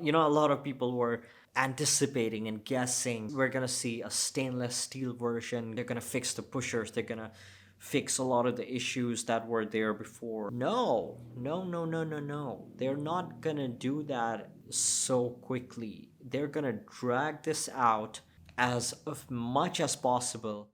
A lot of people were anticipating and guessing we're gonna see a stainless steel version. They're gonna fix the pushers. They're gonna fix a lot of the issues that were there before. No, no, no, no, no, no. They're not gonna do that so quickly. They're gonna drag this out as much as possible.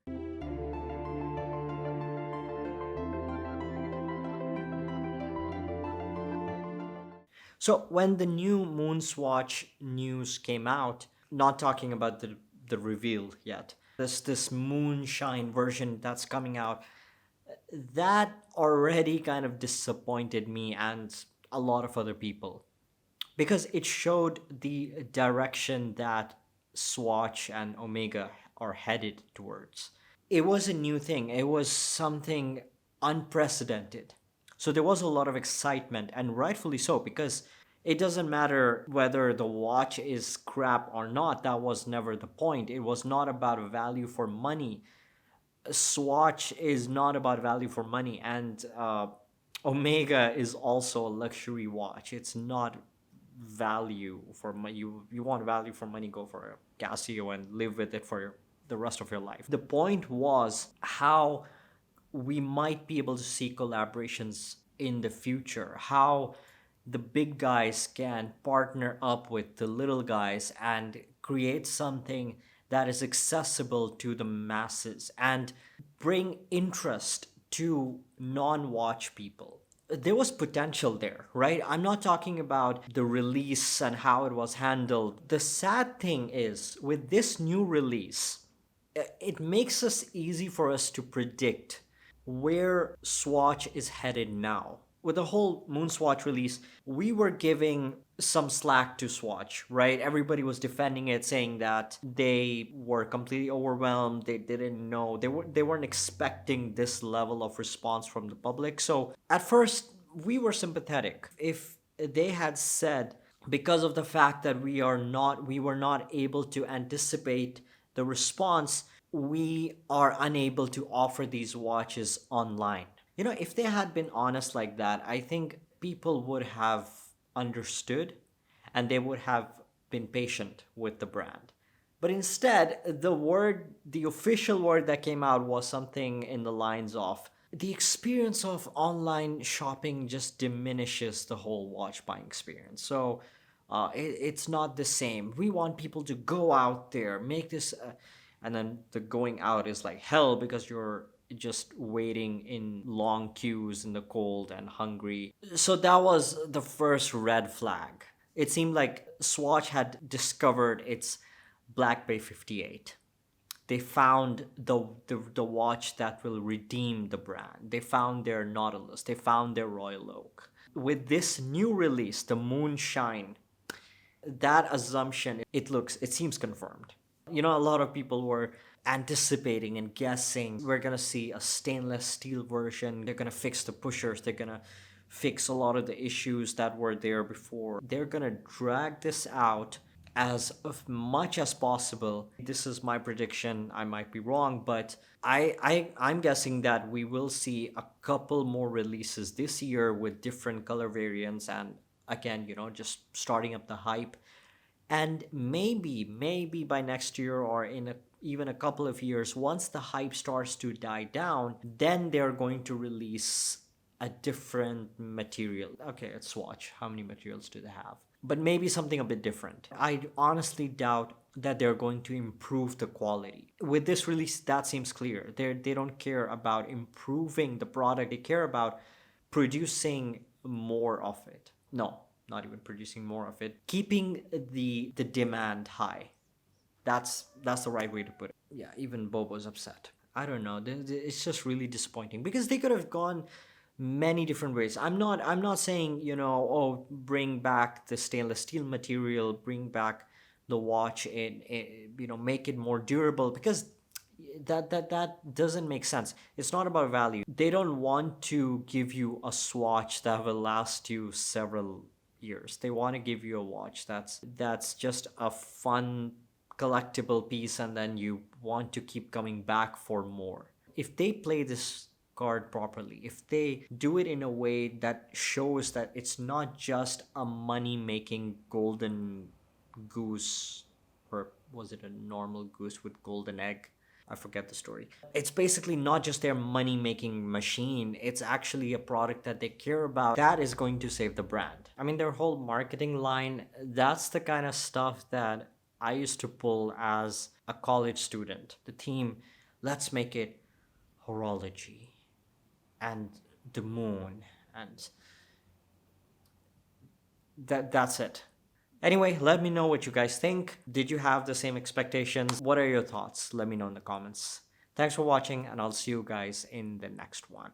So when the new MoonSwatch news came out, not talking about the reveal yet, this Moonshine version that's coming out, that already kind of disappointed me and a lot of other people because it showed the direction that Swatch and Omega are headed towards. It was a new thing. It was something unprecedented. So there was a lot of excitement, and rightfully so, because it doesn't matter whether the watch is crap or not. That was never the point. It was not about value for money. Swatch is not about value for money, and Omega is also a luxury watch. It's not value for money. You want value for money, go for a Casio and live with it for the rest of your life. The point was how we might be able to see collaborations in the future, how the big guys can partner up with the little guys and create something that is accessible to the masses and bring interest to non-watch people. There was potential there, right? I'm not talking about the release and how it was handled. The sad thing is, with this new release, it makes us easy for us to predict where Swatch is headed now. With the whole MoonSwatch release, we were giving some slack to Swatch, right? Everybody was defending it, saying that they were completely overwhelmed. They didn't know. They weren't expecting this level of response from the public. So at first, we were sympathetic. If they had said, because of the fact that we were not able to anticipate the response, we are unable to offer these watches online. If they had been honest like that, I think people would have understood and they would have been patient with the brand. But instead, the official word that came out was something in the lines of, the experience of online shopping just diminishes the whole watch buying experience. So it's not the same. We want people to go out there, make this, and then the going out is like hell because you're just waiting in long queues in the cold and hungry. So that was the first red flag. It seemed like Swatch had discovered its Black Bay 58. They found the watch that will redeem the brand. They found their Nautilus. They found their Royal Oak. With this new release, the Moonshine, that assumption, it seems confirmed. A lot of people were anticipating and guessing we're gonna see a stainless steel version. They're gonna fix the pushers. They're gonna fix a lot of the issues that were there before. They're gonna drag this out as much as possible. This is my prediction. I might be wrong, but I'm guessing that we will see a couple more releases this year with different color variants, and again, just starting up the hype. And maybe by next year or in even a couple of years, once the hype starts to die down, then they're going to release a different material. Okay, it's Swatch. How many materials do they have? But maybe something a bit different. I honestly doubt that they're going to improve the quality. With this release, that seems clear. They don't care about improving the product. They care about producing more of it. No, not even producing more of it. Keeping the demand high. That's the right way to put it. Yeah, even Bobo's upset. I don't know. It's just really disappointing because they could have gone many different ways. I'm not saying, oh, bring back the stainless steel material, bring back the watch and make it more durable, because that doesn't make sense. It's not about value. They don't want to give you a Swatch that will last you several years. They want to give you a watch that's just a fun collectible piece, and then you want to keep coming back for more. If they play this safeguard properly, if they do it in a way that shows that it's not just a money making golden goose, or was it a normal goose with golden egg? I forget the story. It's basically not just their money making machine, it's actually a product that they care about. That is going to save the brand. I mean, their whole marketing line, that's the kind of stuff that I used to pull as a college student. The theme, let's make it horology and the moon, and that's it. Anyway, let me know what you guys think. Did you have the same expectations? What are your thoughts? Let me know in the comments. Thanks for watching, and I'll see you guys in the next one.